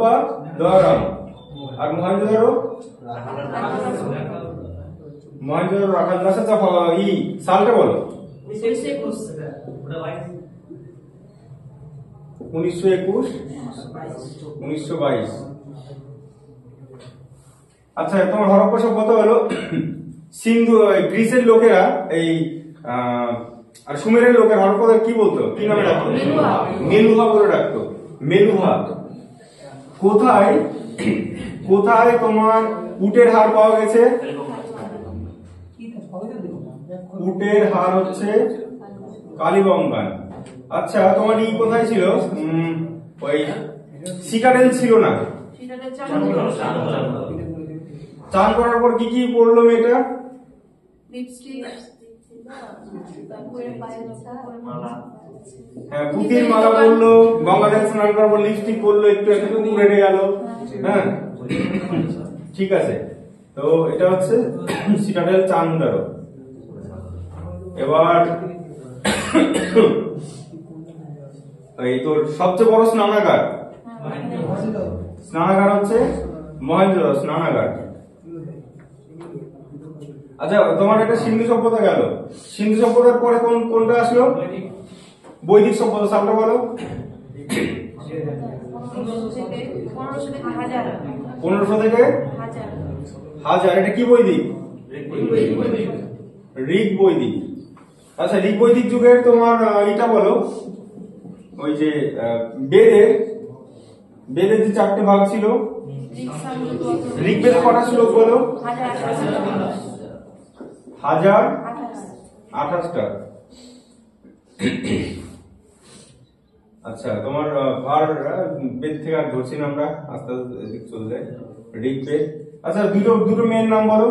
হরপ্পা দয়ারাম। আর মহেঞ্জোদারো রাখাল দাস। আচ্ছা সালটা বলো। 1921 1922। আচ্ছা তোমার হরপ্পা সভ্যতা হলো সিন্ধু গ্রিসের লোকেরা এই আর সুমেরের লোকের হরপ্পাদের কি বলতো, কি নামে ডাকতো? মেলুহা বলে ডাকতো। মেলুহা। কোথায় কোথায় তোমার উটের হাড় পাওয়া গেছে? উটের হাড় হচ্ছে কালীবঙ্গান। আচ্ছা তোমার কোথায় ছিল? ওই সিটাডেল ছিল না? চান করার পর কি কি পড়লো মেয়েটা? হ্যাঁ পুঁতির মালা পড়লো, গঙ্গাজল স্নান করার পর লিপস্টিক পরলো, একটু একটু রেডে গেল। হ্যাঁ ঠিক আছে, তো এটা হচ্ছে সিটাডেল চান্দারো। এবার এই তোর সবচেয়ে বড় স্নানাগার হচ্ছে মহেঞ্জোদারো স্নানাগার। আচ্ছা তোমার একটা সিন্ধু সভ্যতা গেল। সিন্ধু সভ্যতার পরে কোনটা আসলো? বৈদিক সভ্যতা। সালটা বলো। 1500 থেকে 1000। এটা কি বৈদিক? ঋগ বৈদিক। আচ্ছা ঋগ বৈদিক যুগের তোমার এটা বলো, ওই যে বেদের যে 4টে ভাগ ছিল, ঋগ্বেদে কটা শ্লোক বলো? 1028টা। আচ্ছা তোমার আর বেদ থেকে আর ধরছি না আমরা, আস্তে আস্তে চলে যাই। ঋগ্বেদ। আচ্ছা দুটো মেয়ের নাম বলো।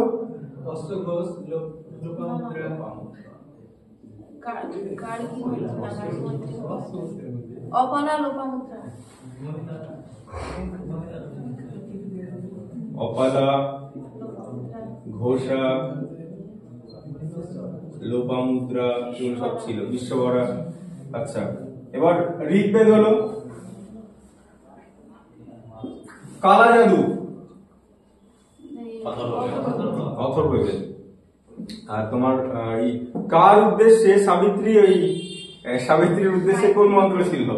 অপালা, ঘোষা, লোপামুদ্রা সব ছিল, বিশ্ববরা। আচ্ছা এবার ঋগ্বেদ হলো কালা জাদু, অথর্ববেদ। আর তোমার কার উদ্দেশ্যে সাবিত্রীর উদ্দেশ্যে কোন মন্ত্র ছিল?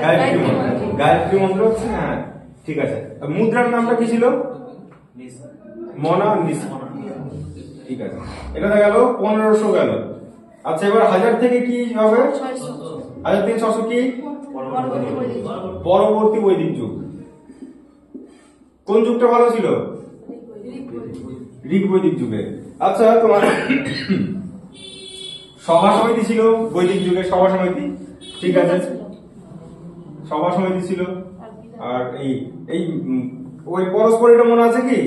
গায়ত্রী মন্ত্র। গায়ত্রী মন্ত্র হচ্ছে, হ্যাঁ ঠিক আছে। মুদ্রার নামটা কি ছিল? মনা নিসা। ঠিক আছে, এটা গেল 1500 গেল। আচ্ছা এবার 1000 থেকে কি হবে? 1000 থেকে 600 কি? পরবর্তী বৈদিক যুগ। কোন যুগটা ভালো ছিল? ঋগ বৈদিক যুগে। আচ্ছা তোমার সভা সমিতি ছিল বৈদিক যুগে, সভা সমিতি। ঠিক আছে, সভা সমিতি ছিল। আর এই ওই পরস্পর এটা মনে আছে কি?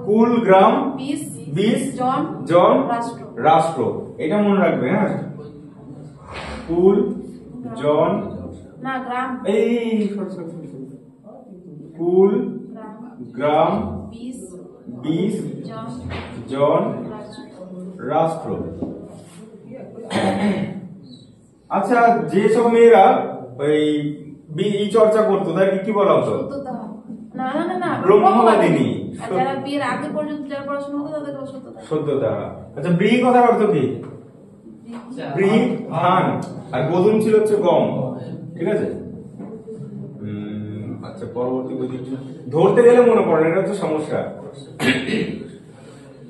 কুল গ্রাম বিশ জন রাষ্ট্র। এটা মনে রাখবে। হ্যাঁ কুল জন না গ্রাম, এই কুল গ্রাম 20 জন রাষ্ট্র। আচ্ছা যেসব মেয়েরা ওই চর্চা করতো তাদেরকে কি বলা হতো? ব্রহ্মবাদিনী। যারা বিয়ের আগে পর্যন্ত যারা পড়াশোনা করতো তাদেরকে সত্যতা। আচ্ছা ব্রী কথার অর্থ কি? ব্রী ধান, আর গোধূম ছিল হচ্ছে গম। ঠিক আছে। আচ্ছা পরবর্তী ধরতে গেলে মনে পড়ে, এটা হচ্ছে সমস্যা।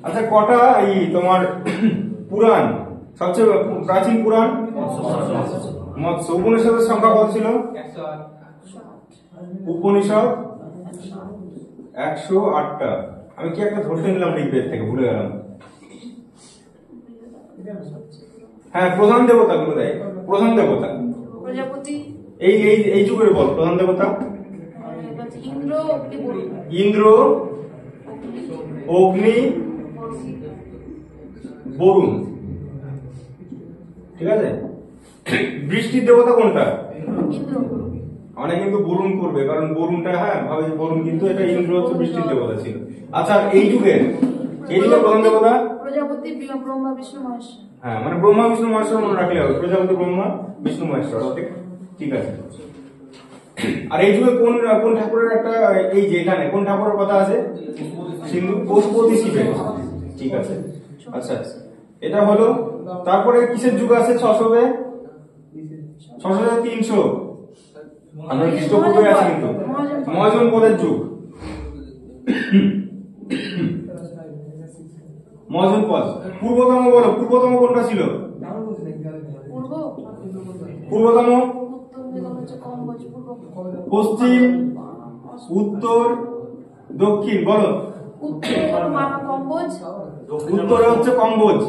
আচ্ছা কটা তোমার পুরাণ, সবচেয়ে প্রাচীন পুরাণ? মৎস্য। উপনিষদের সংখ্যা কত ছিল? উপনিষদ 108টা। আমি কি একটা ধরতে নিলাম ঋগ্বেদ থেকে, ভুলে গেলাম। হ্যাঁ প্রধান দেবতা গুলো দেয়। প্রধান দেবতা প্রজাপতি। এই যুগের বল প্রধান দেবতা। ইন্দ্র, অগ্নি, বরুণ। ঠিক আছে। বৃষ্টির দেবতা কোনটা? অনেক কিন্তু বরুণ করবে, কারণ বরুণটা হ্যাঁ ভাবে যে বরুণ, কিন্তু এটা ইন্দ্র হচ্ছে বৃষ্টির দেবতা ছিল। আচ্ছা এই যুগের প্রধান দেবতা? প্রজাপতি, ব্রহ্মা, বিষ্ণু, মহেশ। হ্যাঁ মানে ব্রহ্মা বিষ্ণু মহেশ্বর মনে রাখলে হবে, প্রজাপতি ব্রহ্মা বিষ্ণু মহেশ্বর। ওকে ঠিক আছে। আর এই যুগে কোন কোন ঠাকুরের একটা, এই যে এখানে কোন ঠাকুরের কথা আছে? সিন্ধু পশুপতি শিবের। ঠিক আছে। আচ্ছা এটা হলো। তারপরে কিসের যুগ আছে 600 থেকে 300? আমরা খ্রিস্টপূর্বে আছি কিন্তু মহাজন পদের যুগ। মহাজন পদ। পূর্বতম বলো, পূর্বতম কোনটা ছিল? পূর্বতম, পশ্চিম, উত্তর, দক্ষিণ বলো। উত্তরে হচ্ছে কম্বোজ,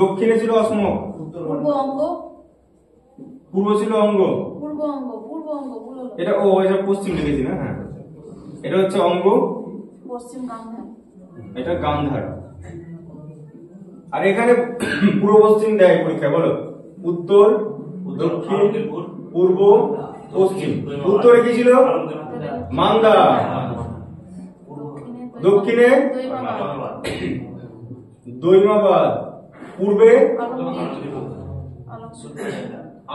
দক্ষিণে ছিল অসমক, পূর্ব ছিল অঙ্গ। এটা এটা পশ্চিম লিখেছি না? হ্যাঁ এটা হচ্ছে অঙ্গ, এটা গান্ধার। আর এখানে পূর্ব পশ্চিম দেয় পরীক্ষা, বলো। উত্তর, দক্ষিণ, পূর্ব, পশ্চিম। উত্তরে কি ছিল? মান্দা। দক্ষিণে দৈমাবাদ, পূর্বে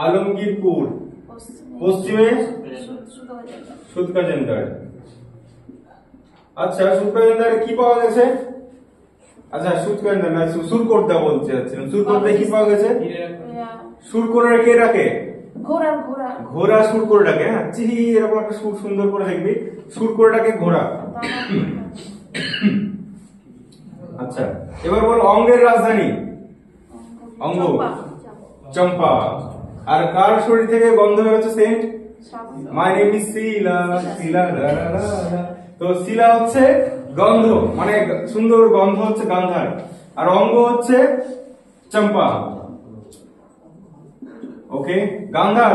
আলমগীরপুর, পশ্চিমে সুদকাজেন্দার। আচ্ছা সুদকাজেন্দারে কি পাওয়া গেছে? আচ্ছা সুদকাজেন্দার না, সুরকোটদা বলতে যাচ্ছিলাম। সুরকোটদা কি পাওয়া গেছে? সুর করে কে রাখে? ঘোড়া সুর করে ডাকে। হ্যাঁ চিহি এরকম একটা সুর সুন্দর করে দেখবি, সুর করে ডাকে ঘোড়া। আচ্ছা এবার বল অঙ্গের রাজধানী। অঙ্গ চম্পা। আর কার শরীর থেকে গন্ধ হচ্ছে সেন্ট? মাই নেম ইজ শিলা, শিলা। তো শিলা হচ্ছে গন্ধ, মানে সুন্দর গন্ধ হচ্ছে গান্ধার। আর অঙ্গ হচ্ছে চম্পা। ওকে গান্ধার,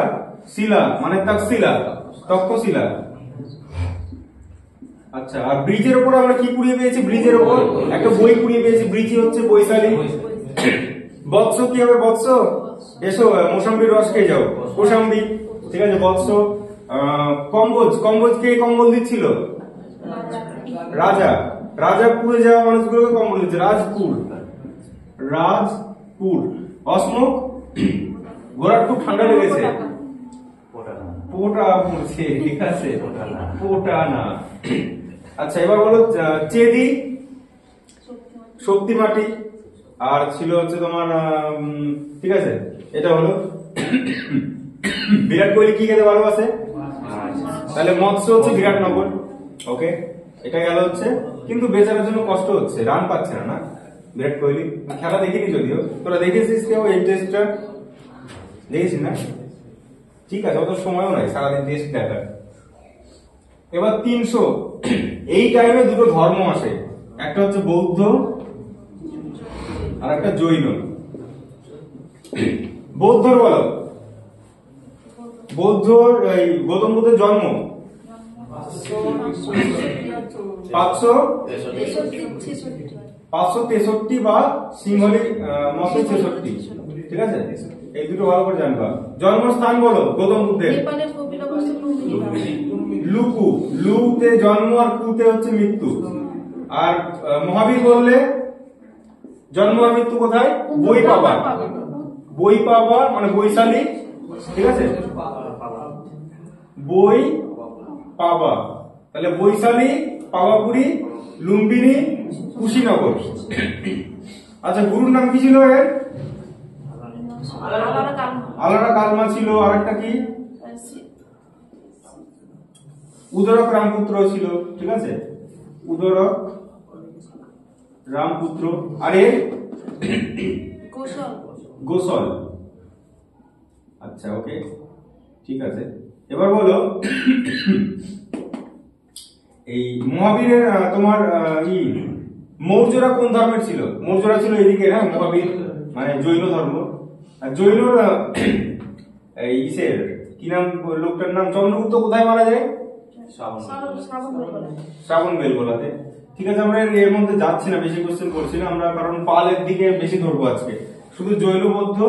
শিলা মানে তক্ষশিলা, তক্ষশিলা। আচ্ছা আর ব্রিজের উপর আমরা কি পুড়িয়ে পেয়েছি? ব্রিজের উপর একটা বই পুড়িয়ে পেয়েছি, ব্রিজই হচ্ছে বৈশালী। বৎস কি হবে? বৎস, এসো মোসাম্বির রস খেয়ে যাও, কোসাম্বি। ঠিক আছে বৎস। কম্বোজ, কম্বোজ কে কম্বল দিচ্ছিল? রাজা। রাজা পুড়ে যাওয়া মানুষগুলোকে কম্বল দিচ্ছে, রাজপুর, রাজপুর। অসমক, ঘোড়ার খুব ঠান্ডা লেগেছে, পোটা পড়ছে। ঠিক আছে পোটা না। আচ্ছা এবার বলো চেদি, শক্তি মাটি। আর ছিল হচ্ছে তোমার ঠিক আছে এটা হলো বিরাট কোহলি কি খেতে ভালোবাসে? তাহলে মৎস্য হচ্ছে বিরাটনগর। ওকে এটা গেল হচ্ছে, কিন্তু বেচারার জন্য কষ্ট হচ্ছে, রান পাচ্ছে না। না বিরাট কোহলি খেলা দেখিনি যদিও। তোরা দেখেছিস কেউ এই টেস্টটা? দেখেছিস না? ঠিক আছে অত সময়ও নাই সারাদিন টেস্ট দেখার। এবার 300। এই টাইমে দুটো ধর্ম আসে, একটা হচ্ছে বৌদ্ধ আর একটা জৈন। বৌদ্ধর বলো, বৌদ্ধর এই গৌতম বুদ্ধের জন্ম 563 বা সিংহলি মতে 66। ঠিক আছে এই দুটো ভালো করে জানবা। জন্মস্থান বলো গৌতম বুদ্ধের? লুকু। লুতে জন্ম আর কুতে হচ্ছে মৃত্যু। আর মহাবীর বললে জন্ম আর মৃত্যু কোথায়? বই পাবা, বই পাবা মানে বৈশালী। ঠিক আছে বই পাবা, তাহলে বৈশালী, পাবাপুরী, লুম্বিনী, কুশীনগর। আচ্ছা গুরুর নাম কি ছিল এর? আলারা কালমা ছিল। আর একটা কি? উদরক রামপুত্র ছিল। ঠিক আছে উদরক রামপুত্র। আরে গোসল। আচ্ছা ওকে ঠিক আছে। এবার বলো এই মহাবীরের তোমার মৌর্যরা কোন ধর্মের ছিল? মৌর্যরা ছিল এদিকে। হ্যাঁ মহাবীর মানে জৈন ধর্ম। আর জৈনর ইসের কি নাম, লোকটার নাম চন্দ্রগুপ্ত কোথায় মারা যায়? শ্রাবণ বেলগোলাতে। ঠিক আছে আমরা এর মধ্যে যাচ্ছি না, বেশি কোশ্চেন করছি না আমরা, কারণ পালের দিকে বেশি ধরবো আজকে। শুধু জৈন বৌদ্ধ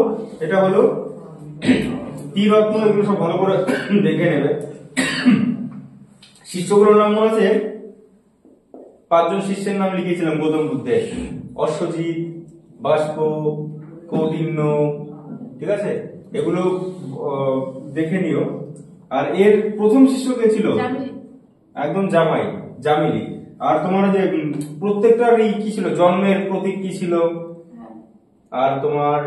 এটা হলো ত্রিরত্ন, এগুলো সব ভালো করে দেখে নেবে। শিষ্যগুলোর নাম মনে আছে? পাঁচজন শিষ্যের নাম লিখেছিলাম গৌতম বুদ্ধের, অশ্বজিৎ, বাষ্প, কৌন্ডিন্য, ঠিক আছে, এগুলো দেখে নিও। আর এর প্রথম শিষ্য কে ছিল? একদম জামাই, জামিলি। আর তোমার যে প্রত্যেকটার কি ছিল, জন্মের প্রতীক কি ছিল, আর তোমার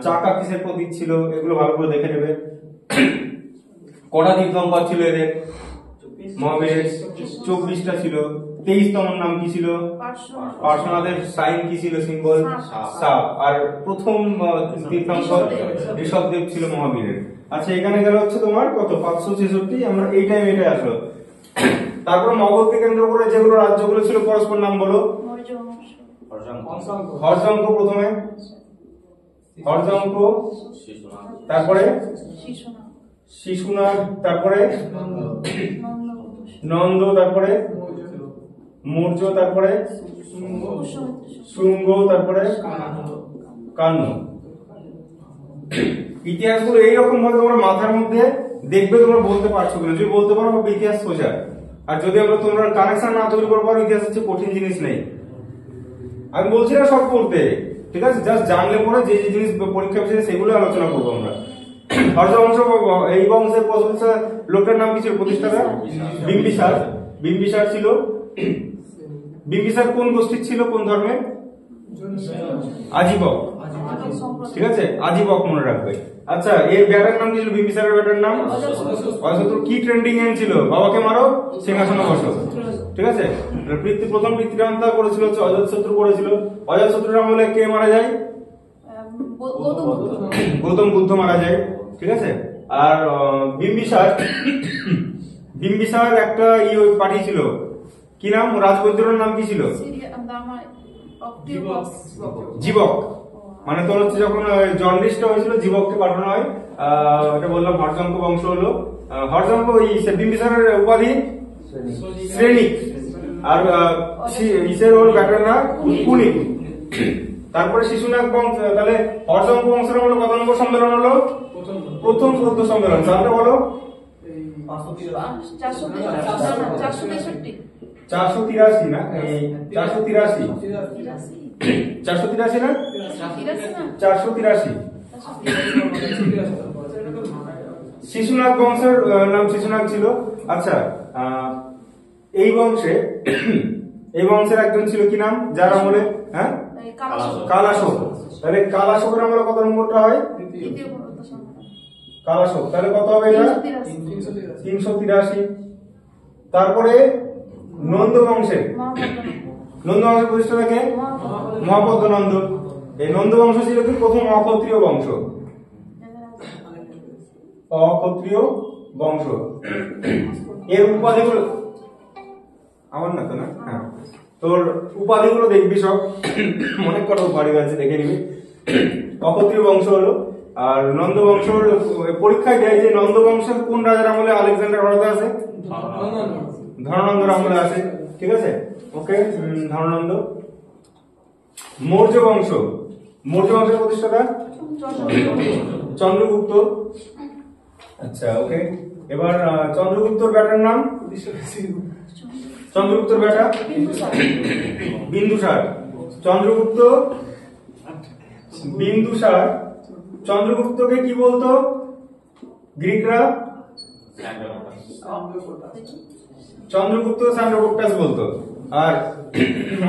চাকা কিসের প্রতীক ছিল, এগুলো ভালো করে দেখে নেবে। কটা দীপঙ্কর ছিল এদের? মহাবীরের 24টা ছিল। 23তম নাম কি ছিল? পার্শ্বনাথের সাইন কি ছিল, সিম্বল? সাপ। আর প্রথম তীর্থঙ্কর ঋষভদেব ছিল মহাবীরের। আচ্ছা, এখানে গেল হচ্ছে তোমার কত, 566। আমরা এই টাইম এটাই আসলো। তারপর মগধকে কেন্দ্র করে যেগুলো রাজ্যগুলো ছিল পরস্পর নাম বলো। হর্যঙ্ক প্রথমে, হর্যঙ্ক, তারপরে শিশুনাগ, তারপরে নন্দ, তারপরে মৌর্য, তারপরে শুঙ্গ, তারপরে কান্ন। ইতিহাসগুলো এইরকম ভাবে তোমরা মাথার মধ্যে দেখবে, তোমরা বলতে পারছো কিনা। যদি বলতে পারো ইতিহাস সোজা, আর যদি আমরা তোমরা কানেকশন না তৈরি করতে পারো, ইতিহাস হচ্ছে কঠিন জিনিস নেই। আমি বলছি না সব করতে, ঠিক আছে, জাস্ট জানলে পরে যে যে জিনিস পরীক্ষা বিষয়ে সেগুলো আলোচনা করবো আমরা। হর্ষবংশ, এই বংশের প্রতিষ্ঠাতা লোকটার নাম কি ছিল, প্রতিষ্ঠাতা? বিম্বিসার। বিম্বিসার ছিল। বিম্বিসার কোন গোষ্ঠীর ছিল, কোন ধর্মের? আজীবক, ঠিক আছে, আজীবক মনে রাখবে। আচ্ছা, এর ব্যাটার নাম কি ছিল, বিম্বিসারের ব্যাটার নাম? অজস্র। কি ট্রেন্ডিং এন্ড ছিল? বাবাকে মারো, সিংহাসনে বসো, ঠিক আছে। প্রথম পিতৃহত্যা করেছিল হচ্ছে অজাতশত্রু করেছিল। অজাতশত্রুর আমলে কে মারা যায়? গৌতম বুদ্ধ মারা যায়, ঠিক আছে। আর বিম্বিসার, বিম্বিসার একটা পাঠিয়েছিল, কি নাম? রাজবৈদ্যর নাম কি ছিল? জীবক। মানে তোর হচ্ছে যখন জন্ডিসটা হয়েছিল, জীবককে পাঠানো হয়। এটা বললাম হর্যঙ্ক বংশ হলো। হর্যঙ্ক বিম্বিসারের উপাধি শ্রেণিক, আর ইসের ওর ব্যাটার না কুলিক। তারপরে শিশুনাগ বংশ। তাহলে হর্যঙ্ক বংশের হলো কত নম্বর সম্মেলন হলো? প্রথম বৌদ্ধ সম্মেলন। তাহলে বলো 483 না? 483, 483 না? 483। শিশুনাগ বংশের নাম শিশুনাগ ছিল। আচ্ছা, এই বংশে, এই বংশের একজন ছিল কি নাম, যার আমলে? হ্যাঁ, কালাশোক। তাহলে কালাশোকের আমলে কত নম্বরটা হয়? কালাশোক। তাহলে কত হবে এটা? 383। তারপরে নন্দ বংশের, নন্দ বংশের প্রতিষ্ঠাতা কে? মহাপদ্ম নন্দ। এই নন্দ বংশ ছিল কি প্রথম অক্ষত্রিয় বংশ, অক্ষত্রিয় বংশ। এর উপাধিগুলো আমার না তো, না? হ্যাঁ, তোর উপাধিগুলো দেখবি সব, অনেক কটা উপাধি আছে, দেখে নিবি। অক্ষত্রিয় বংশ হলো। আর নন্দ বংশ পরীক্ষায় দেয় যে নন্দ বংশের কোন রাজার আমলে আলেকজান্ডার ভারতে আছে? ধননন্দর আমলে আছে, ঠিক আছে, ওকে, ধননন্দ। মৌর্য বংশ, মৌর্য বংশের প্রতিষ্ঠাতা চন্দ্রগুপ্ত। আচ্ছা, ওকে। এবার চন্দ্রগুপ্তর ব্যাটার নাম? চন্দ্রগুপ্তর ব্যাটা বিন্দুসার। চন্দ্রগুপ্ত, বিন্দুসার। চন্দ্রগুপ্তকে কি বলতো গ্রিকরা? চন্দ্রগুপ্ত সান্ড্রোকোট্টাস বলতো। আর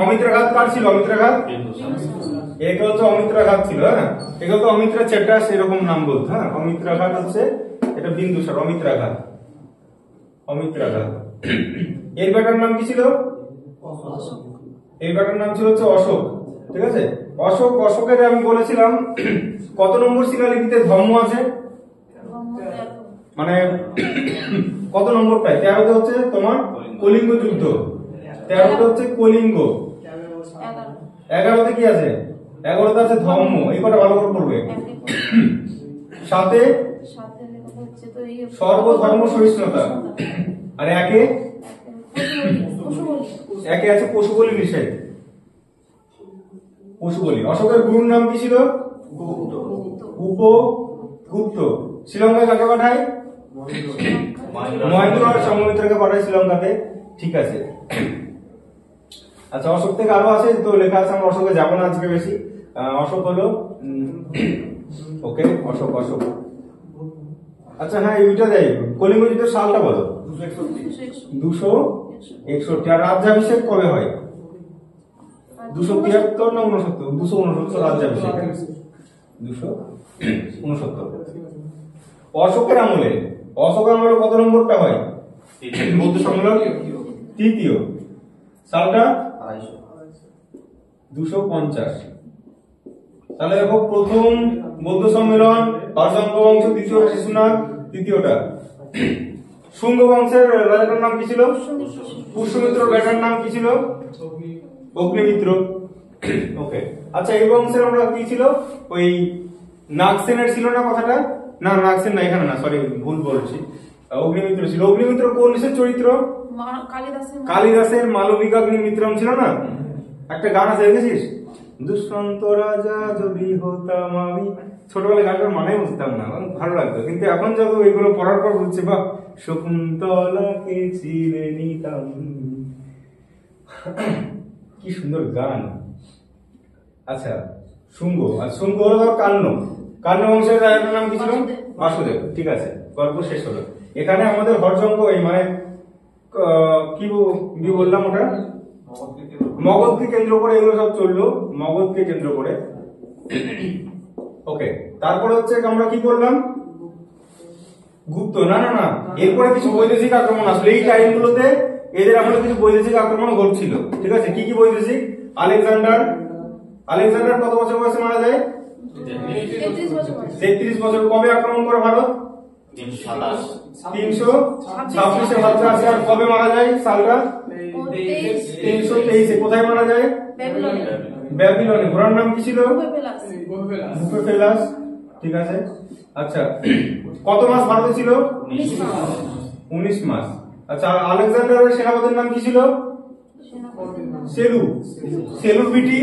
অমিত্রাঘাত কার ছিল? অমিত্রাঘাত, একে হচ্ছে অমিত্রাঘাত ছিল, হ্যাঁ, একে হচ্ছে অমিত্রা চেটাস, এরকম নাম বলতো। হ্যাঁ, অমিত্রাঘাত হচ্ছে এটা বিন্দুসার, অমিত্রাঘাত, অমিত্রাঘাত। এর ব্যাটার নাম কি ছিল? এই ব্যাটার নাম ছিল হচ্ছে অশোক, ঠিক আছে। অশোক, অশোকের আমি বলেছিলাম কত নম্বর শিলালিপিতে ধম্ম আছে, মানে কত নম্বরটায়? 13তে হচ্ছে তোমার কলিঙ্গ যুদ্ধ, 13তে হচ্ছে কলিঙ্গ, 11তে কি আছে? 11তে আছে ধম্ম। এই কটা ভালো করে পড়বে। 7-এ সর্বধর্ম সহিষ্ণুতা, আর 1-এ আছে পশুবলি নিষেধ, পশুবলি। অশোকের গুরুর নাম কি ছিল? উপগুপ্ত। শ্রীলঙ্কায় কাকে পাঠায়? মহেন্দ্র আর সংঘমিত্রকে পাঠায় শ্রীলঙ্কাতে, ঠিক আছে। আচ্ছা, অশোক থেকে আরো আছে তো লেখা আছে, আমরা অশোকে যাবো না আজকে বেশি। অশোক হলো ওকে, অশোক অশোক। আচ্ছা হ্যাঁ, এইটা দেয় কলিঙ্গ যুদ্ধের সালটা বলো। 261। আর রাজ্যাভিষেক কবে হয়? 273 না 69? 269 রাজ্যাভিষেক, 269। অশোকের আমলে কত নম্বরটা হয় বৌদ্ধ সম্মেলন? তৃতীয়। সালটা 250। তাহলে দেখো, প্রথম বৌদ্ধ সম্মেলন হর্ষঙ্গ বংশ, দ্বিতীয়টা শিশুনাগ, তৃতীয়টা শুঙ্গ বংশের রাজাটার নাম কি ছিল? পুষ্যমিত্র। বেটার নাম কি ছিল? অগ্নিমিত্র। ওকে। আচ্ছা, এই বংশের আমরা কি ছিল? ওই নাগসেনের ছিল না কথাটা? না, নাগসেন না, এখানে না, সরি ভুল বলছি, অগ্নিমিত্র ছিল। অগ্নিমিত্র কোন চরিত্র? কালিদাসের মালবিকাগ্নিমিত্রম ছিল না? একটা গান আছে, দেখেছিস? দুষ্মন্ত রাজা যদি হতাম আমি। ছোটবেলায় গানটার মানে বুঝতাম না, ভালো লাগতো, কিন্তু এখন যত এইগুলো পড়ার পর বুঝছি, বা শকুন্তলাকে চিরে নিতাম, কি সুন্দর গান। আচ্ছা, শুঙ্গ। আর শুঙ্গ হলো কান্ন বংশের রাজার নাম কি ছিল? বাসুদেব। ঠিক আছে, গল্প শেষ হলো। এখানে আমাদের হর্ষঙ্গ, এই মানে কি বললাম ওটা, মগধকে কেন্দ্র করে এগুলো সব চললো, মগধকে কেন্দ্র করে। ওকে। তারপরে হচ্ছে আমরা কি করলাম? গুপ্ত। না না না, এরপরে কিছু বৈদেশিক আক্রমণ আসলো এই টাইমগুলোতে, এদের আমাদের কিছু বৈদেশিক আক্রমণ ঘটছিল। ঠিক আছে, কি কি বৈদেশিক? আলেকজান্ডার কত বছর বয়সে মারা যায়? 33 বছর। কবে আক্রমণ করে ভারত? 326 ভারতে আসে। আর কবে মারা যায়? সালটা 323। কোথায় মারা যায়? ব্যাবিলনে। ঘোড়ার নাম কি ছিল? বুপেফেলাস। ঠিক আছে। আচ্ছা, কত মাস ভারতে ছিল? 19 মাস। আচ্ছা, আলেকজান্ডারের সেনাপতির নাম কি ছিল? সেলুর বিটি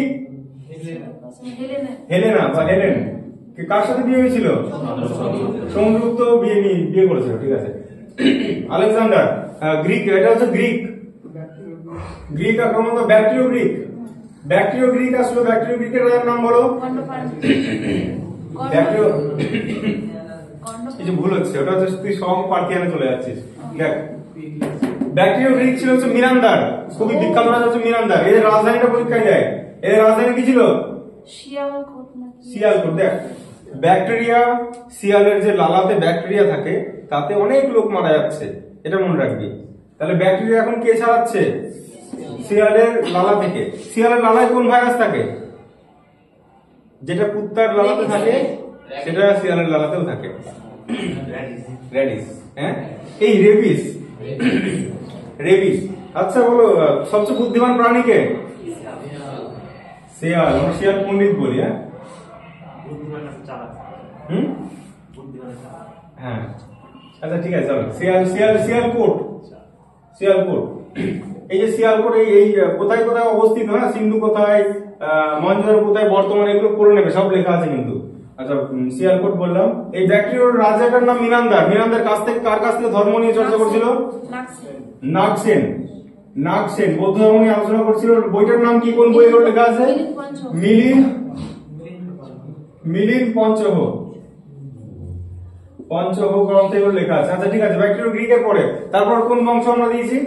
হেলেনা বা হেলেন। কার সাথে বিয়ে হয়েছিল? সমুদ্রগুপ্ত বিয়ে করেছিল। ঠিক আছে। আলেকজান্ডার গ্রিক, এটা হচ্ছে গ্রিক আক্রমণ। ব্যাকট্রিয় গ্রিক আসলো। ব্যাকট্রিয় গ্রিকের রাজার নাম বলো। কিছু ভুল হচ্ছে, ওটা হচ্ছে তুই সব পার্টিয়ানে চলে যাচ্ছিস। দেখ, ব্যাকট্রিয় গ্রিক ছিল হচ্ছে মিরান্দার, খুবই বিখ্যাত রাজা হচ্ছে মিরান্দার। এদের রাজধানীটা পরীক্ষায় যায়। এদের রাজধানী কি ছিল? শিয়ালকোট। দেখ, ব্যাকটেরিয়া, শিয়ালের যে লালাতে ব্যাকটেরিয়া থাকে তাতে অনেক লোক মারা যাচ্ছে, এটা মনে রাখবি। তাহলে ব্যাকটেরিয়া এখন কে ছাড়াচ্ছে? শিয়ালের লালা থেকে। শিয়ালের লালায় কোন ভাইরাস থাকে? যেটা কুত্তার লালাতে থাকে সেটা শিয়ালের লালাতেও থাকে, রেডিস। হ্যাঁ, এই রেবিস। আচ্ছা বলো, সবচেয়ে বুদ্ধিমান প্রাণীকে? শিয়াল। আমরা শিয়াল পণ্ডিত বলি। হ্যাঁ, আচ্ছা ঠিক আছে, চলো। শিয়ালকোট। এই যে শিয়ালকোট, এই কোথায় কোথায় অবস্থিত? হ্যাঁ, সিন্ধু কোথায়, মহেঞ্জোদারো কোথায়, বর্তমানে, এগুলো করে নেবে, সব লেখা আছে কিন্তু। আচ্ছা, শিয়ালকোট বললাম। এই ব্যাকট্রিয়ার রাজাটার নাম মিনান্দার। কার কাছ থেকে ধর্ম নিয়ে চর্চা করছিল? নাগসেন বৌদ্ধ ধর্ম নিয়ে আলোচনা করছিল। বইটার নাম কি? কোন বই লেখা আছে? মিলিন পঞ্চহ গ্রন্থে এগুলো লেখা আছে। আচ্ছা ঠিক আছে, ব্যাকট্রিয়া গ্রিকের পরে তারপর কোন বংশ আমরা দিয়েছি?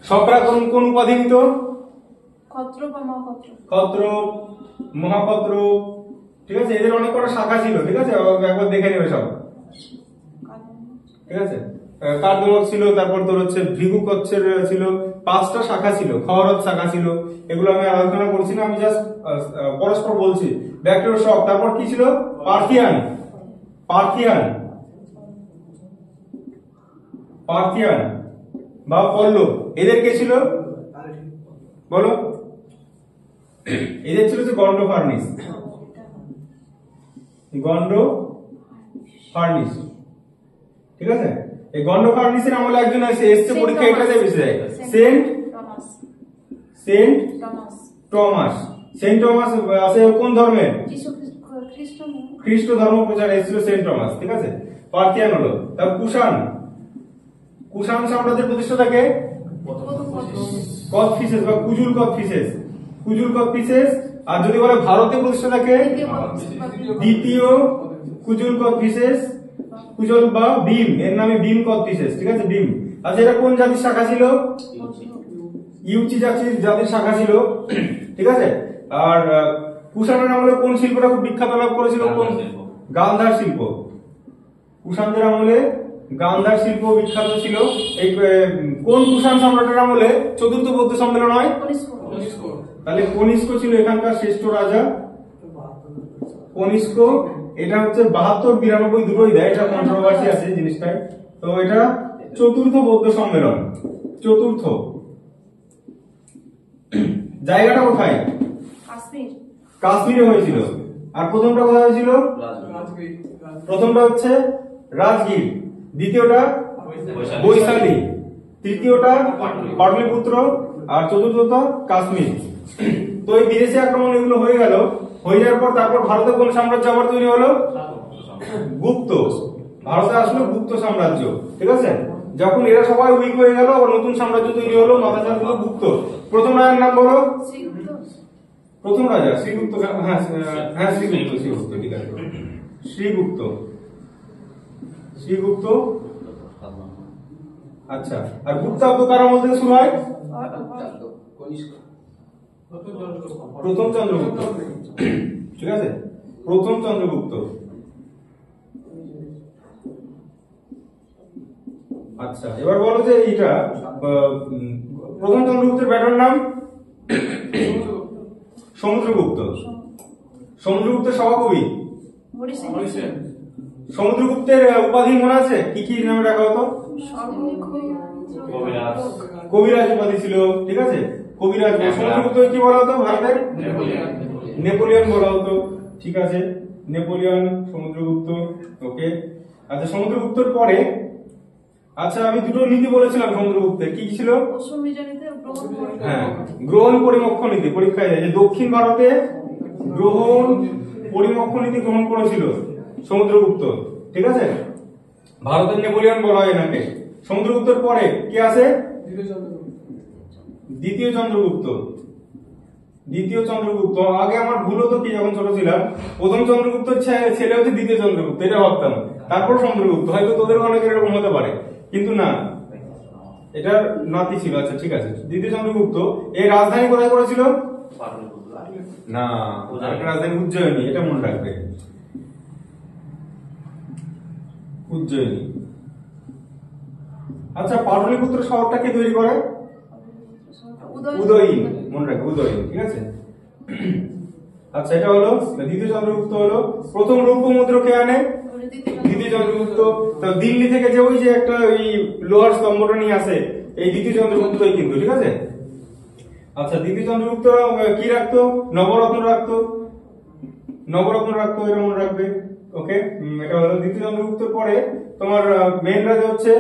শকরা কোন উপাধি নিত? ক্ষত্র, মহাক্ষত্র। ঠিক আছে, এদের অনেক কটা শাখা ছিল। ঠিক আছে, একবার দেখে নেবে সব। ঠিক আছে, কার্দমক ছিল, তারপর তোর হচ্ছে ভৃগু কচ্ছের ছিল, 5টা শাখা ছিল, খরদ শাখা ছিল। এগুলো আমি আলোচনা করছি না, আমি জাস্ট পরস্পর বলছি। ব্যাকট্রিয়া শক। তারপর কি ছিল? পার্থিয়ান বা পল্লব। এদের কে ছিল বলো? এদের ছিল যে গন্ড ফার্নিস। ঠিক আছে, এই গন্ড ফার্নিসের আমলে একজন এসছে পরীক্ষা, এটা দেবে সেন্ট টমাস আছে কোন ধর্মের? খ্রিস্ট ধর্ম প্রচারে এসেছিল সেন্ট টমাস। ঠিক আছে, পার্থিয়ান হলো। তারপর কুষাণ সাম্রাজ্যের প্রতিষ্ঠাতাকে? কদ ফিশেস বা কুজুল কদ ফিশেস, কুজুল কদ ফিশেস। আর যদি বলে ভারতে প্রতিষ্ঠা থাকে দ্বিতীয় কুজুল কদ ফিশেস, কুজল বা ভীম, এর নামে ভীম কদ ফিশেস, ঠিক আছে ভীম। আচ্ছা এটা কোন জাতির শাখা ছিল? ইউচি জাতির শাখা ছিল, ঠিক আছে। আর কুষাণের আমলে কোন শিল্পটা খুব বিখ্যাত লাভ করেছিল? কোন? গান্ধার শিল্প। কুষাণদের আমলে গান্ধার শিল্প বিখ্যাত ছিল। এই কোন কুষাণ সম্রাটের আমলে চতুর্থ বৌদ্ধ সম্মেলন হয়? তাহলে কনিষ্ক ছিল এখানকার শ্রেষ্ঠ রাজা, কনিষ্ক। এটা হচ্ছে 72 92 দুটোই দেয়, এটা কন্ট্রোভার্সি আছে জিনিসটায়। তো এটা চতুর্থ বৌদ্ধ সম্মেলন, চতুর্থ। জায়গাটা কোথায়? কাশ্মীরে হয়েছিল। আর প্রথমটা কোথায় হয়েছিল? প্রথমটা হচ্ছে রাজগীর, দ্বিতীয়টা বৈশালী, তৃতীয়টা পাটলিপুত্র, আর চতুর্থটা কাশ্মীর। তো এই বিদেশি আক্রমণ এগুলো হয়ে গেল, হয়ে যাওয়ার পর তারপর ভারতে কোন সাম্রাজ্য আবার তৈরি হলো? গুপ্ত। ভারতে আসলো গুপ্ত সাম্রাজ্য, ঠিক আছে। যখন এরা সবাই উইক হয়ে গেল, আবার নতুন সাম্রাজ্য তৈরি হলো, মাথাচার হলো গুপ্ত। প্রথম রাজার নাম বলো? প্রথম রাজা শ্রীগুপ্ত। হ্যাঁ হ্যাঁ শ্রীগুপ্ত, শ্রীগুপ্ত, ঠিক আছে শ্রীগুপ্ত, শ্রীগুপ্ত। আচ্ছা, আর গুপ্তাব্দ কার আমল থেকে শুরু হয়? প্রথম চন্দ্রগুপ্ত, ঠিক আছে প্রথম চন্দ্রগুপ্ত। আচ্ছা এবার বলো যে এইটা প্রথম চন্দ্রগুপ্তের ব্যাটার নাম? সমুদ্রগুপ্ত। সমুদ্রগুপ্তের সভাকবি? সমুদ্রগুপ্তের উপাধি মনে আছে? কি কি নামে রাখা হতো? কবিরাজ উপাধি ছিল, ঠিক আছে কবিরাজ। সমুদ্রগুপ্ত কি বলা হতো ভারতের? নেপোলিয়ন বলা হতো, ঠিক আছে নেপোলিয়ন, সমুদ্রগুপ্ত, ওকে। আচ্ছা সমুদ্রগুপ্তর পরে, আচ্ছা আমি দুটো নীতি বলেছিলাম সমুদ্রগুপ্তের, কি কি ছিল? হ্যাঁ, গ্রহণ পরিমক্ষ নীতি, পরীক্ষায় যে দক্ষিণ ভারতে গ্রহণ পরিমক্ষ নীতি গ্রহণ করেছিল সমুদ্রগুপ্ত, ঠিক আছে। ভারতের নেপোলিয়ন বলা হয় এনাকে। সমুদ্রগুপ্তের পরে কি আছে? দ্বিতীয় চন্দ্রগুপ্ত। দ্বিতীয় চন্দ্রগুপ্ত, আগে আমার ভুল হতো কি যখন ছোট ছিলাম, প্রথম চন্দ্রগুপ্তের ছেলে হচ্ছে দ্বিতীয় চন্দ্রগুপ্ত, এটা ভাবতাম, তারপর চন্দ্রগুপ্ত। হয়তো তোদের অনেকের এরকম হতে পারে, কিন্তু না, এটার নাতি ছিল। আচ্ছা ঠিক আছে, দ্বিতীয় চন্দ্রগুপ্ত। এই রাজধানী কোথায় করেছিল? না, রাজধানী উজ্জয়িনী, এটা মনে রাখবে, উজ্জয়িনী। আচ্ছা পাটলিপুত্র শহরটা কে তৈরি করে? উদয়ন, মনে রাখবে উদয়ন, ঠিক আছে। আচ্ছা এটা হলো দ্বিতীয় চন্দ্রগুপ্ত। হলো প্রথম রৌপ্য মুদ্রা কে আনে? দ্বিতীয় চন্দ্রগুপ্ত। তো দিল্লি থেকে যে ওই যে একটা ওই লোহার স্তম্ভটা নিয়ে আসে, এই দ্বিতীয় চন্দ্রগুপ্তই কিন্তু, ঠিক আছে। আচ্ছা দ্বিতীয় চন্দ্রগুপ্ত কি রাখতো? নবরত্ন রাখতো, নবরত্ন রাখতো, এটা মনে রাখবে, ওকে। এটা হলো দ্বিতীয় চন্দ্রগুপ্তের পরে তোমার মেন রাজা হচ্ছে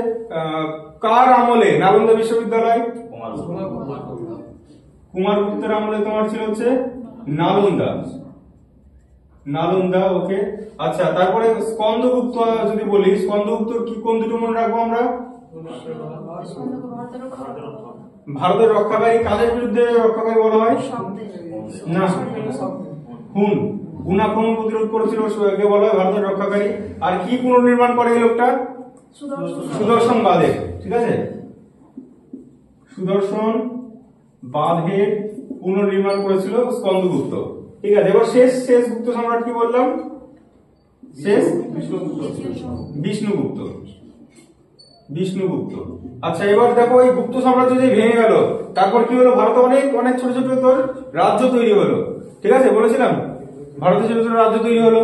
কার আমলে? নালন্দা বিশ্ববিদ্যালয়। কুমারগুপ্তের আমলে তোমার ছিল হচ্ছে নালন্দা, নালন্দা, ওকে। আচ্ছা তারপরে স্কন্দগুপ্ত যদি বলি, স্কন্দগুপ্ত কি কোন দুটো মনে রাখবো আমরা? ভারতের রক্ষাকারী। কাদের বিরুদ্ধে রক্ষাকারী বলা হয়? না, হুন, হুন আক্রমণ প্রতিরোধ করেছিল, কে বলা হয় ভারতের রক্ষাকারী। আর কি পুনর্নির্মাণ করে এই লোকটা? সুদর্শন বাঁধের, ঠিক আছে সুদর্শন বাঁধের পুনর্নির্মাণ করেছিল স্কন্দগুপ্ত, ঠিক আছে। এবার শেষ শেষ গুপ্ত সম্রাট কি বললাম? শেষ বিষ্ণুগুপ্ত, বিষ্ণুগুপ্ত। আচ্ছা এবার দেখো এই গুপ্ত সাম্রাজ্য যে ভেঙে গেল, তারপর কি হলো? ভারতে অনেক অনেক ছোট ছোট তোর রাজ্য তৈরি হলো, ঠিক আছে বলেছিলাম ভারতে ছোট ছোট রাজ্য তৈরি হলো।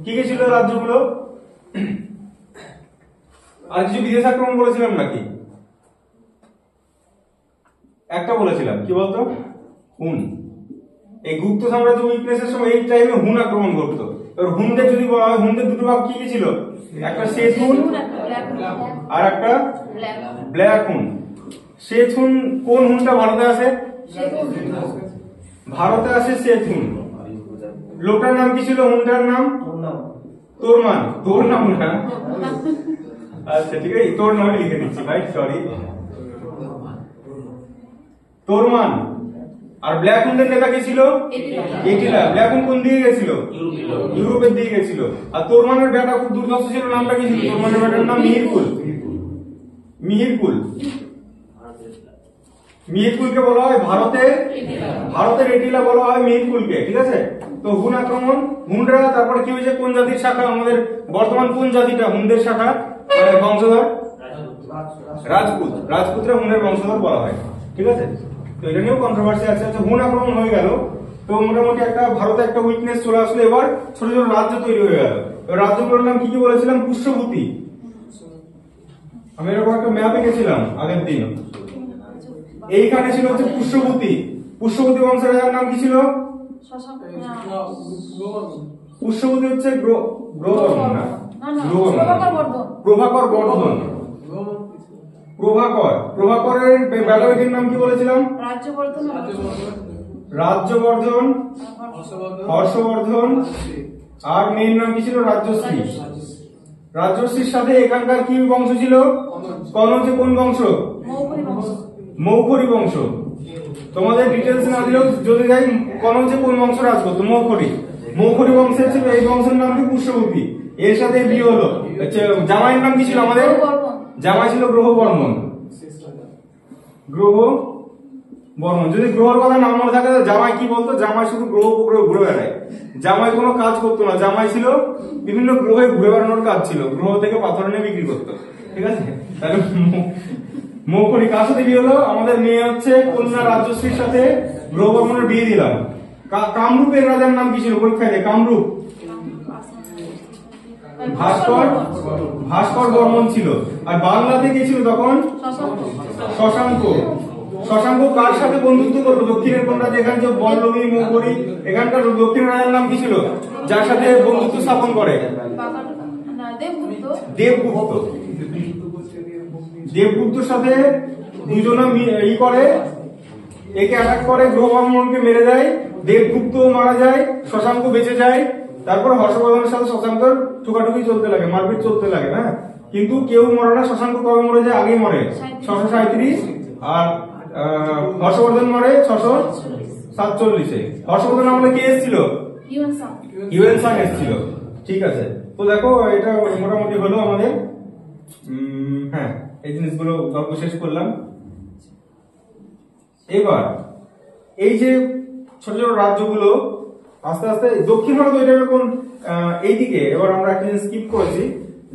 কি কি ছিল রাজ্যগুলো? আর কিছু বিদেশ আক্রমণ বলেছিলাম নাকি? একটা বলেছিলাম, কি বলতো? হুন। এই গুপ্ত সাম্রাজ্য উইকনেসের সময় এই টাইমে হুন আক্রমণ করতো। এবার হুনদের যদি বলা হয়, হুনদের দুটো ভাগ কি কি ছিল? একটা শ্বেত হুন আর একটা ব্ল্যাক হুন। শ্বেত হুন, কোন হুনটা ভারতে আসে? ভারতে আসে শ্বেত হুন। লোকটার নাম কি ছিল? হুনটার নাম তোরমান। তোর নাম না, আচ্ছা ঠিক আছে তোর নামে লিখে দিচ্ছি ভাই, সরি। তোরমান। আর ব্ল্যাক হুন্ডের নেতা কে ছিল? এটিলা। ব্ল্যাক হুন্ড কোন দিকে গেছিল? ইউরোপের দিকে গেছিল। আর তোরমানের বেটা খুব দুর্ধর্ষ ছিল, নামটা কি ছিল? তোরমানের বেটার নাম মিহিরকুল। মিহিরকুল। মিহিরকুলকে বলা হয় ভারতের এটিলা বলা হয় মিহিরকুলকে, ঠিক আছে? তো হুন আক্রমণ, হুনরা তারপরে কি হয়েছে, কোন জাতির শাখা আমাদের বর্তমান, কোন জাতিটা হুনদের শাখা বংশধর? রাজপুতরা হুনের বংশধর বলা হয়, ঠিক আছে? তো এটা নিয়েও কন্ট্রোভার্সি আছে। আচ্ছা, হুন আক্রমণ হয়ে গেল, তো মোটামুটি একটা ভারতে একটা উইকনেস চলে আসলো। এবার ছোট ছোট রাজ্য তৈরি হয়ে গেল। রাজ্যগুলোর নাম কি কি বলেছিলাম? পুষ্যভূতি। আমি এরকম একটা ম্যাপ এঁকেছিলাম আগের দিন। এইখানে ছিল হচ্ছে পুষ্যভূতি। পুষ্যভূতি বংশের রাজার নাম কি ছিল? পুষ্যভূতি হচ্ছে প্রভাকর বর্ধন। প্রভাকরের বেটার নাম কি বলেছিলাম? রাজ্যবর্ধন, হর্ষবর্ধন। আর মেয়ের নাম কি ছিল? রাজশ্রী। রাজশ্রীর সাথে এখানকার কি বংশ ছিল? কনৌজে কোন বংশ? মৌখরী বংশ। তোমাদের ডিটেলস না দিলেও যদি যাই, কনৌজে কোন বংশ রাজ করতো? মৌখরী বংশের ছিল এই বংশের নাম কি? পুষ্যভূতি। এর সাথে বিয়ে হলো। জামাইয়ের নাম কি ছিল আমাদের? জামাই ছিল গ্রহবর্মন। যদি গ্রহের কথা না মনে থাকে, জামাই কি বলতো? জামাই শুধু গ্রহ উপগ্রহ ঘুরে বেড়ায়। জামাই কোনো কাজ করতো না। জামাই ছিল বিভিন্ন গ্রহে ঘুরে বেড়ানোর কাজ ছিল, গ্রহ থেকে পাথর এনে বিক্রি করতো, ঠিক আছে? তাহলে মৌখরী কার সাথে বিয়ে হলো? আমাদের মেয়ে হচ্ছে কন্যা রাজশ্রীর সাথে গ্রহবর্মনের বিয়ে দিলাম। কামরূপের রাজার নাম কি ছিল? পরীক্ষায় দেয়। কামরূপ ভাস্কর বর্মন ছিল। আর বাংলাতে কে ছিল তখন? শশাঙ্ক কার সাথে বন্ধুত্ব করলো? দক্ষিণের কোন রাজা? এখানে যে বল্লভী, মৌখরী, এখানকার দক্ষিণ রাজার নাম কি ছিল যার সাথে বন্ধুত্ব স্থাপন করে? দেবগুপ্তর সাথে দুজনা করে, একে অ্যাটাক করে, গ্রহবর্মনকে মেরে দেয়। দেবগুপ্ত মারা যায়, শশাঙ্ক বেঁচে যায়। তারপর হর্ষবর্ধনের সাথে শশাঙ্কর ঠুকাঠুকি চলতে লাগে, মারপিট চলতে লাগে, হ্যাঁ? কিন্তু কেউ মরে না। শশাঙ্ক কবে মরে যায়? আগে মরে 637। আর হর্ষবর্ধন মরে 647-এ। হর্ষবর্ধন আমাদের কে এসেছিল? হিউয়েন সাং এসেছিল, ঠিক আছে? তো দেখো, এটা মোটামুটি হলো আমাদের। হ্যাঁ, এই জিনিসগুলো গল্প শেষ করলাম। এবার এই যে ছোট ছোট রাজ্যগুলো আস্তে আস্তে দক্ষিণ ভারত কোন এইদিকে। এবার আমরা একটা জিনিস স্কিপ করেছি,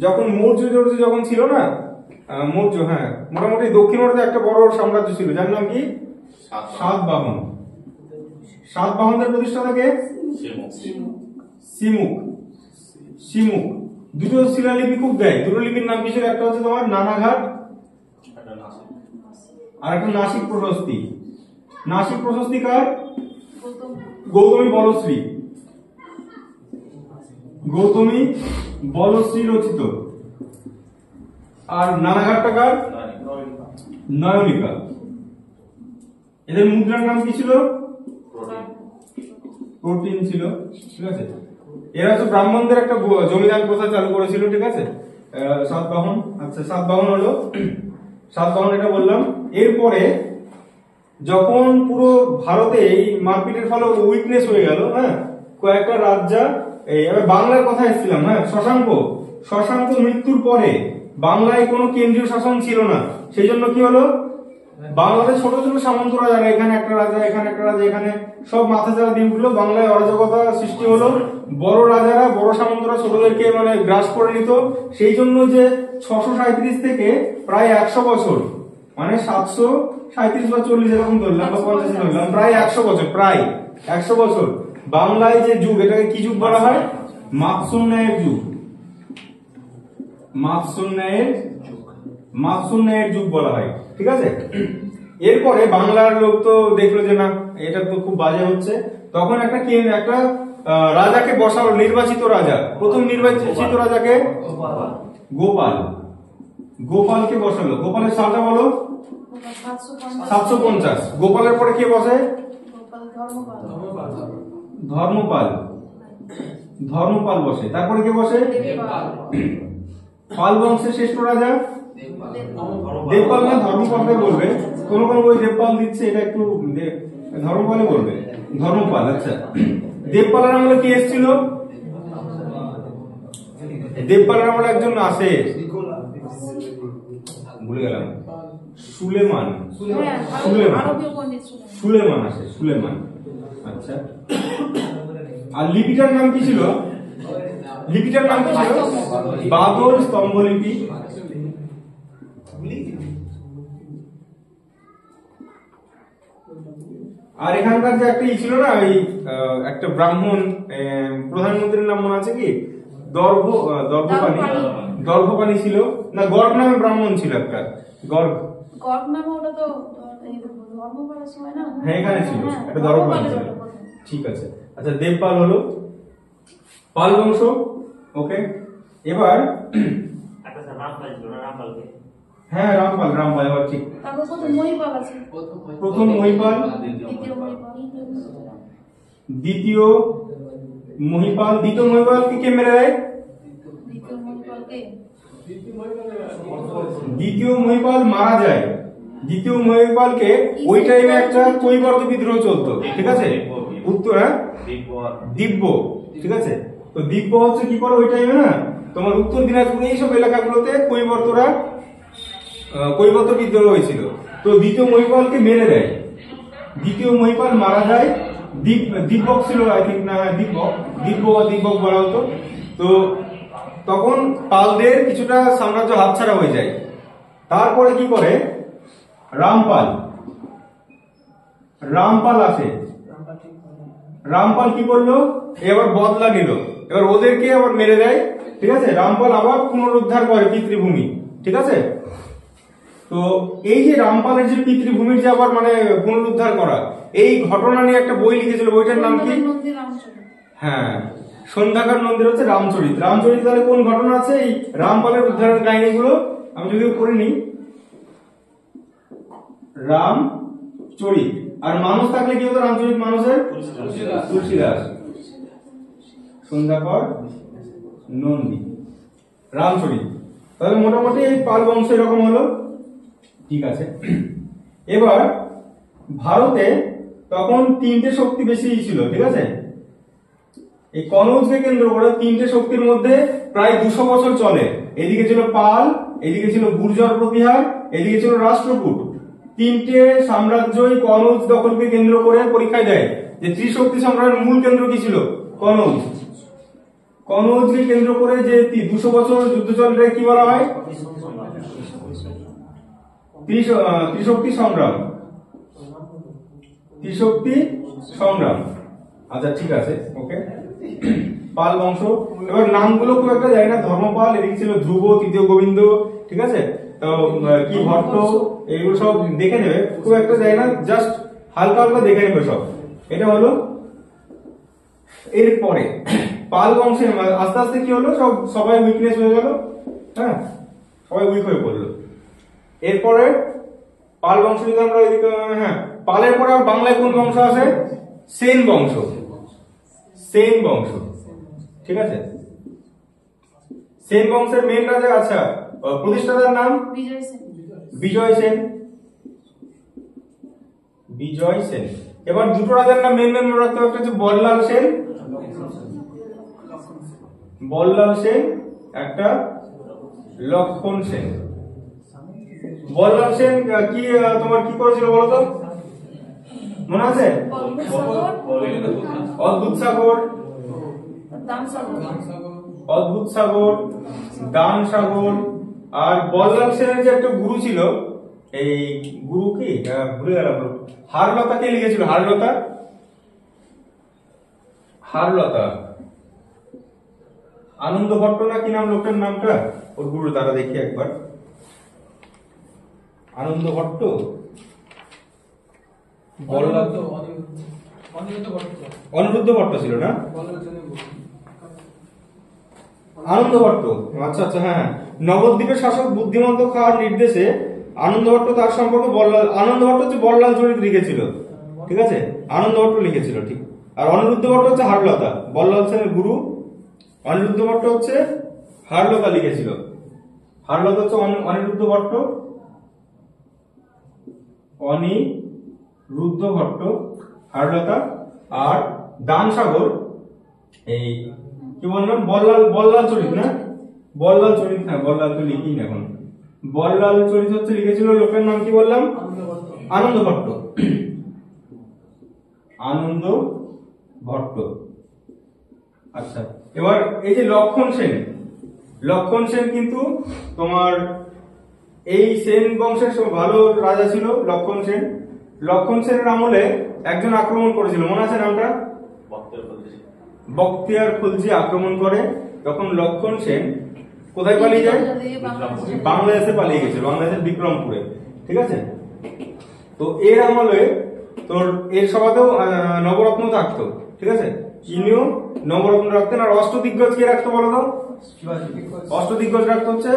যখন মৌর্য যখন ছিল না, মৌর্য, হ্যাঁ, মোটামুটি দক্ষিণ ভারতে একটা বড় সাম্রাজ্য ছিল যার নাম কি? সাতবাহন। সাতবাহনদের প্রতিষ্ঠাতা কে? সিমুক। দুটো শিলালিপি খুব দেয়। দুটো লিপির নাম কি ছিল? একটা হচ্ছে তোমার নানাঘাট, আর একটা নাসিক প্রশস্তি। নাসিক প্রশস্তি কার? গৌতমী বলশ্রী রচিত। আর নানাঘাটটা কার? নয়নিকা। এদের মুদ্রার নাম কি ছিল? প্রোটিন ছিল, ঠিক আছে? এরা তো ব্রাহ্মণদের একটা জমিদার প্রথা চালু করেছিল, ঠিক আছে? সাতবাহন। আচ্ছা, সাতবাহন হলো সাতবাহন, এটা বললাম। এরপরে যখন পুরো ভারতে এই মারপিটের ফলে উইকনেস হয়ে গেল, হ্যাঁ, কয়েকটা রাজ্য, এবার বাংলার কথা এসেছিলাম, হ্যাঁ, শশাঙ্ক মৃত্যুর পরে বাংলায় কোনো কেন্দ্রীয় শাসন ছিল না। সেই জন্য কি হলো, বাংলাদেশ ছোট ছোট সামন্ত রাজারা, এখানে একটা রাজা, এখানে একটা রাজা, এখানে সব মাথা চারা দিয়ে উঠলো। বাংলায় অরাজকতা সৃষ্টি হলো। বড় রাজারা, বড় সামন্তরা ছোটদেরকে গ্রাস করে নিত। সেই জন্য যে 637 থেকে প্রায় 100 বছর, 737 বা 40 এরকম ধরলাম, বা 50 ধরলাম, প্রায় 100 বছর, প্রায় 100 বছর বাংলায় যে যুগ, এটাকে কি যুগ বলা হয়? মাৎস্যন্যায়ের যুগ। মাৎস্যন্যায়ের যুগ বলা হয়, ঠিক আছে? এরপরে বাংলার লোক তো দেখলো যে না, এটা তো খুব বাজে হচ্ছে। তখন একটা রাজাকে বসালো, নির্বাচিত রাজা। প্রথম নির্বাচিত রাজাকে গোপালকে বসালো। গোপালের সালটা বলো? 750। গোপালের পরে কে বসে? ধর্মপাল বসে। তারপরে কে বসে? পাল বংশের শ্রেষ্ঠ রাজা দেবপাল না ধর্মপালকে বলবে। কোন কোন বই দেবপাল দিচ্ছে, এটা একটু ধর্মপালে বলবে। ধর্মপাল, আচ্ছা। দেবপালের আমলে কি এসেছিল? দেবপালের আমলে একজন আসে, ভুলে গেলাম, সুলেমান। সুলেমান আসে, সুলেমান। আচ্ছা, আর লিপিটার নাম কি ছিল? লিপিটার নাম কি ছিল? বাদল স্তম্ভলিপি। আর এখানকার যে একটা ছিল না, ওই একটা ব্রাহ্মণ প্রধানমন্ত্রীর নাম মনে আছে কি? দর্ভপাণি ছিল না, গর্গ নামে ব্রাহ্মণ ছিল একটা, গর্গ নামে। ওটা তো ধর্মপালের সময় না? হ্যাঁ, এখানে ছিল একটা দর্ভপাণি ছিল। ঠিক আছে, আচ্ছা, দেবপাল হলো পাল বংশ। ওকে, এবার হ্যাঁ, রামপাল এবার ঠিক। প্রথম মহিপাল, দ্বিতীয় মহিপাল। দ্বিতীয় মহিপালকে কে মেরে দেয়? দ্বিতীয় মহিপাল মারা যায়। দ্বিতীয় মহিপালকে ওই টাইমে একটা কৈবর্ত বিদ্রোহ চলতো, ঠিক আছে? উত্তর, হ্যাঁ, দিব্য, ঠিক আছে? তো দিব্য হচ্ছে কি করে ওই টাইমে না, তোমার উত্তর দিনাজপুর এইসব এলাকাগুলোতে কৈবর্ত বিদ্রোহ হয়েছিল। তো দ্বিতীয় মহিপালকে মেরে দেয়। দ্বিতীয় মহিপাল মারা যায়। দিব্যক ছিল, আই থিঙ্ক, না, দিব্যক বলা হতো। তো তখন পালদের কিছুটা সাম্রাজ্য হাতছাড়া হয়ে যায়। তারপরে কি করে, রামপাল আসে। রামপাল কি করলো, এবার বদলা নিল, এবার ওদেরকে আবার মেরে দেয়, ঠিক আছে? রামপাল আবার পুনরুদ্ধার করে পিতৃভূমি, ঠিক আছে? তো এই যে রামপালের যে পিতৃভূমির যে আবার মানে পুনরুদ্ধার করা, এই ঘটনা নিয়ে একটা বই লিখেছিল, বইটার নাম কি? হ্যাঁ, সন্ধ্যাকার নন্দীর হচ্ছে রামচরিত। তাহলে কোন ঘটনা আছে? এই রামপালের উদ্ধারের কাহিনীগুলো আমি যদিও পড়িনি। রামচরিত। আর মানুষ থাকলে কি হতো রামচরিত মানুষের? তুলসীদাস। সন্ধ্যাকর নন্দী, রামচরিত। তাহলে মোটামুটি এই পাল বংশ এরকম হলো, ঠিক আছে? এবার ভারতে তখন তিনটে শক্তি বেশি ছিল, ঠিক আছে? এই কনৌজকে কেন্দ্র করে তিনটে শক্তির মধ্যে প্রায় 200 বছর চলে। এদিকে ছিল পাল, এদিকে ছিল গুর্জর প্রতিহার, এদিকে ছিল রাষ্ট্রকূট। তিনটে সাম্রাজ্যই কনৌজ দখলকে কেন্দ্র করে পরীক্ষায় দেয় যে ত্রিশক্তি সংগ্রামের মূল কেন্দ্র কি ছিল? কনৌজ। কনৌজকে কেন্দ্র করে যে 200 বছর যুদ্ধ চলে, কি বলা হয়? ত্রিশক্তি সংগ্রাম। আচ্ছা, ঠিক আছে, ওকে। পাল বংশ। এবার নামগুলো খুব একটা যায় না। ধর্মপাল, এদিকে ছিল ধ্রুব, তৃতীয় গোবিন্দ, ঠিক আছে? তো কি ভট্ট, এইগুলো সব দেখে নেবে, খুব একটা যায় না, জাস্ট হালকা হালকা দেখে নেবে সব। এটা হলো। এরপরে পাল বংশে আস্তে আস্তে কি হলো, সবাই উইকনেস হয়ে গেল, হ্যাঁ, সবাই উইক হয়ে পড়লো। এরপরে পাল বংশ যদি আমরা এদিকে, হ্যাঁ, পালের পরে বাংলায় কোন বংশ আছে? সেন বংশ। ঠিক আছে? সেন বংশের মেন রাজা, আচ্ছা, প্রতিষ্ঠাতার নাম বিজয় সেন। এবার দুটো রাজার নাম মেন রাখতে হবে, একটা হচ্ছে বল্লাল সেন, একটা লক্ষণ সেন। বল্লাল সেন কি তোমার কি করেছিল বলতো, মনে আছে? অদ্ভুত সাগর, দান সাগর। আর বল্লাল সেনের যে একটা গুরু ছিল, এই গুরু কি ভুলে গেলাম, হারলতা কে লিখেছিল? হারলতা আনন্দ ভট্ট না কি নাম লোকটার নামটা, ওর গুরু দ্বারা দেখি একবার। আনন্দ ভট্ট, অনিরুদ্ধ ভট্ট ছিল না? আনন্দ ভট্ট, আচ্ছা, হ্যাঁ। নবদ্বীপের শাসক বুদ্ধিমন্ত খাঁর নির্দেশে আনন্দ ভট্ট তার সম্পর্কে আনন্দ ভট্ট হচ্ছে বল্লাল চরিত লিখেছিল, ঠিক আছে? আনন্দ ভট্ট লিখেছিল, ঠিক। আর অনিরুদ্ধ ভট্ট হচ্ছে হারলতা, বল্লাল সেনের গুরু। অনিরুদ্ধ ভট্ট হচ্ছে হারলতা লিখেছিল। হারলতা হচ্ছে অনিরুদ্ধ ভট্ট, অনিরুদ্ধ ভট্ট, হারলতা, আর দানসাগর এই কি বললাম বল্লাল চরিত না, বল্লাল চরিত, হ্যাঁ বল্লাল তো লিখি না এখন, বল্লাল চরিত হচ্ছে লিখেছিল লোকের নাম কি বললাম, আনন্দ ভট্ট, আনন্দ ভট্ট। আচ্ছা এবার এই যে লক্ষণ সেন কিন্তু তোমার এই সেন বংশের ভালো রাজা ছিল লক্ষণ সেনের আমলে একজন আক্রমণ করেছিল, মনে আছে নামটা? বখতিয়ার খলজি আক্রমণ করে, তখন লক্ষণ সেন কোথায় পালিয়ে যায়? বাংলাদেশে পালিয়ে গেছিল, বাংলাদেশের বিক্রমপুরে, ঠিক আছে। তো এর আমলে তোর এর সভাতেও নবরত্ন থাকতো, ঠিক আছে, ইনিও নবরত্ন রাখতেন। আর অষ্টদিগ্গজ কে রাখতো বলো তো? অষ্টদিগ্গজ রাখতো হচ্ছে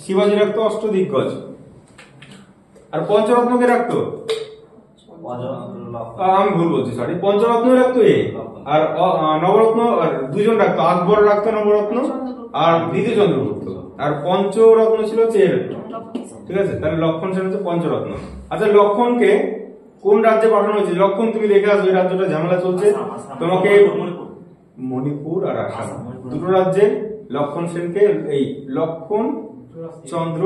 শিবাজি রাখতো অষ্টদিগ্গজ। আর পঞ্চরত্ন কে রাখতো? আমি ভুল বলছি, সরি, পঞ্চরত্ন রাখতো এ, আর নবরত্ন আর দুজন রাখতো, আকবর রাখতো নবরত্ন আর দ্বিতীয় চন্দ্রগুপ্ত, আর পঞ্চরত্ন ছিল চের, ঠিক আছে। তাহলে লক্ষণ সেন হচ্ছে পঞ্চরত্ন। আচ্ছা লক্ষণকে কোন রাজ্যে পাঠানো হয়েছে? লক্ষণ তুমি দেখে আসো, এই রাজ্যটা ঝামেলা চলছে, তোমাকে মণিপুর আর আসাম দুটো রাজ্যে লক্ষণ সেনকে, এই লক্ষণ চন্দ্র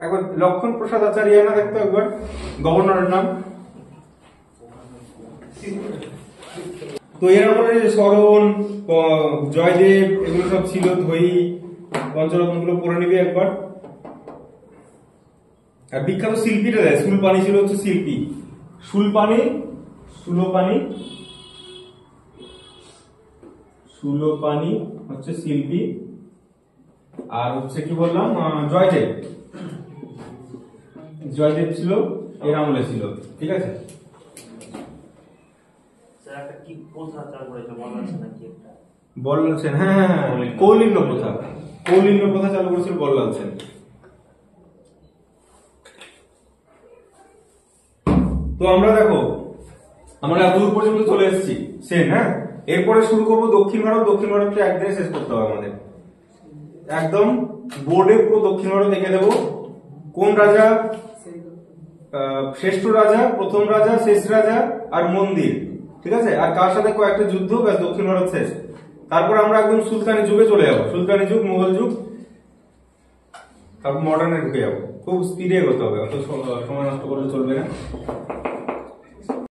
একবার লক্ষণ প্রসাদ আচার্য না দেখতো একবার, গভর্নরের নাম। তো এর আমলে শরণ, জয়দেব এগুলো সব ছিল, ধৈ, পঞ্চরত্ন গুলো পড়ে নিবি একবার। আর বিখ্যাত শিল্পীটা দেয়, সুলপানি ছিল হচ্ছে শিল্পী, সুলোপানি হচ্ছে শিল্পী, আর হচ্ছে কি বললাম জয়দেব ছিল এর আমলে ছিল, ঠিক আছে। বল্লাল সেন, হ্যাঁ কৌলিন্য প্রথা চালু করেছিল বল্লাল সেন। তো আমরা দেখো আমরা এতদূর পর্যন্ত চলে এসেছি সেন, হ্যাঁ। এরপরে শুরু করবো দক্ষিণ ভারতকে একদিনে শেষ করতে হবে আমাদের, একদম বোর্ডে পুরো দক্ষিণ ভারত দেখে দেবো, কোন রাজা শ্রেষ্ঠ রাজা, প্রথম রাজা, শেষ রাজা, আর মন্দির, ঠিক আছে, আর কার সাথে কয়েকটা যুদ্ধ, ব্যাস দক্ষিণ ভারত শেষ। তারপর আমরা একদম সুলতানি যুগে চলে যাবো, সুলতানি যুগ, মুঘল যুগ, তারপর মডার্নে ঢুকে যাবো। খুব স্পিডে এগোতে হবে, অত সময় নষ্ট করলে চলবে না।